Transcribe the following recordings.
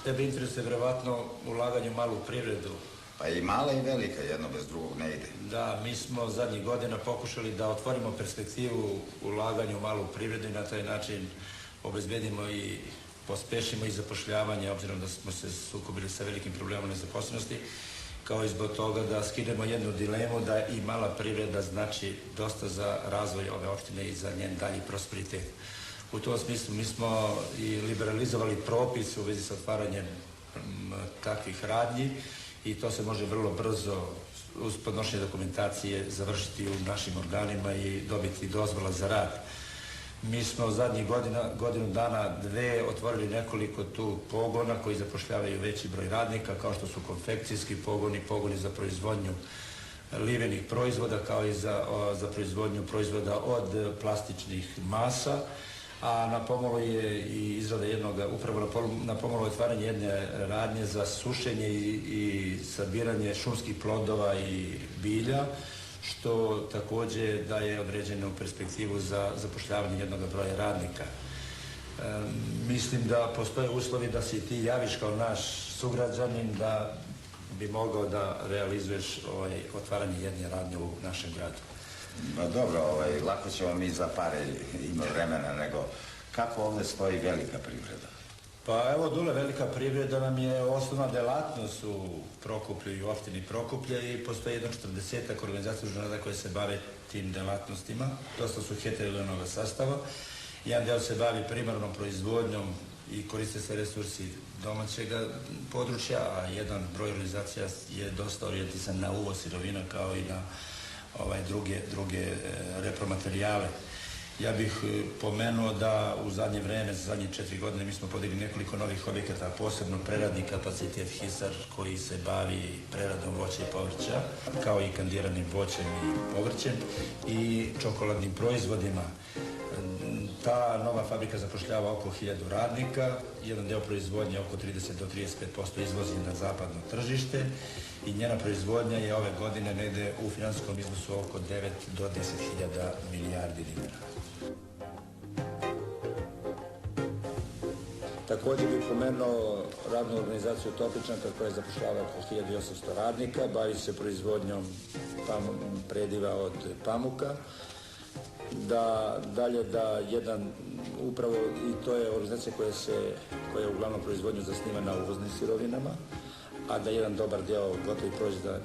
Tebe interesuje vjerovatno ulaganje u malu privredu. Pa i mala i velika, jedno bez drugog ne ide. Da, mi smo zadnjih godina pokušali da otvorimo perspektivu ulaganja u malu privredu i na taj način obezbedimo i pospešimo i zapošljavanje, obzirom da smo se sukobili sa velikim problemom nezaposlenosti, kao i zbog toga da skinemo jednu dilemu da i mala privreda znači dosta za razvoj ove opštine i za njen dalji prosperitet. U tom smislu mi smo i liberalizovali propis u vezi sa otvaranjem takvih radnji i to se može vrlo brzo uz podnošenje dokumentacije završiti u našim organima i dobiti dozvola za rad. Mi smo zadnjih godinu dana, dve, otvorili nekoliko tu pogona koji zapošljavaju veći broj radnika, kao što su konfekcijski pogoni, pogoni za proizvodnju livenih proizvoda, kao i za proizvodnju proizvoda od plastičnih masa, a na pomolu je i izrada upravo na pomolu je otvaranje jedne radnje za sušenje i sabiranje šumskih plodova i bilja, što takođe daje određenu perspektivu za zapošljavanje jednog broja radnika. Mislim da postoje uslovi da se ti javiš kao naš sugrađanin, da bi mogao da realizuješ otvaranje jedne radnje u našem gradu. Dobro, lako ćemo mi za pare ima vremena, nego kako ovde stoji velika privreda? Pa evo, Dule, velika privreda nam je osnovna delatnost u Prokuplju i u opštini Prokuplje i postoji jedno 40-ak organizacija udruženja koje se bave tim delatnostima. Dosta su heterogenog sastava. Jedan deo se bavi primarnom proizvodnjom i koriste se resursi domaćeg područja, a jedan broj organizacija je dosta orijentisan na uvoz sirovina kao i na druge repromaterijale. Ja bih pomenuo da u zadnje vreme, za zadnje 4 godine, mi smo podigli nekoliko novih objekata, posebno preradni kapacitet Hisar koji se bavi preradom voća i povrća, kao i kandiranim voćem i povrćem i čokoladnim proizvodima. Ta nova fabrika zapošljava oko 1000 radnika, jedan deo proizvodnje oko 30 do 35% izvozi na zapadno tržište i njena proizvodnja je ove godine negde u finansijskom iznosu oko 9 do 10.000 milijardi dinara. Takođe bih pomenuo radnu organizaciju Topličanka koja zapošljava oko 1800 radnika, bavi se proizvodnjom prediva od pamuka. Upravo i to je organizacija koja uglavnom proizvodnju zasniva na uvoznim sirovinama, a da jedan dobar deo gotovih proizvoda,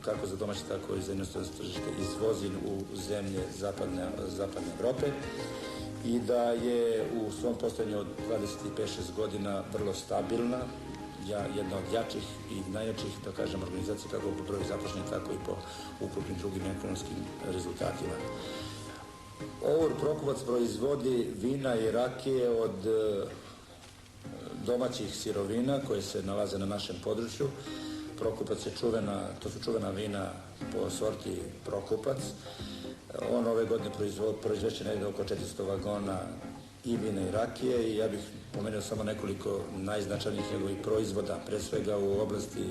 kako za domaće, tako i za inostrano tržište, izvozi u zemlje zapadne Evrope i da je u svom postojanju od 25-6 godina vrlo stabilna, jedna od jačih i najjačih, da kažem, organizacija kako po broju zaposlenih, tako i po ukupnim drugim ekonomskim rezultatima. Ovor Prokupac proizvodi vina i rakije od domaćih sirovina koje se nalaze na našem području. Prokupac je to su čuvena vina po sorti Prokupac. On ove godine proizveće negde oko 400 vagona i vina i rakije i ja bih pomenuo samo nekoliko najznačajnijih njegovih proizvoda, pre svega u oblasti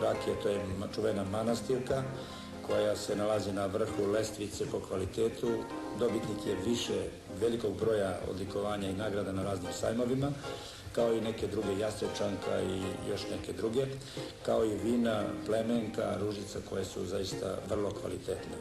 rakije, to je čuvena manastirka, koja se nalazi na vrhu lestvice po kvalitetu. Dobitnik je velikog broja odlikovanja i nagrada na raznim sajmovima, kao i neke druge, Jastrepčanka i još neke druge, kao i vina, plemenka, ružica koje su zaista vrlo kvalitetne.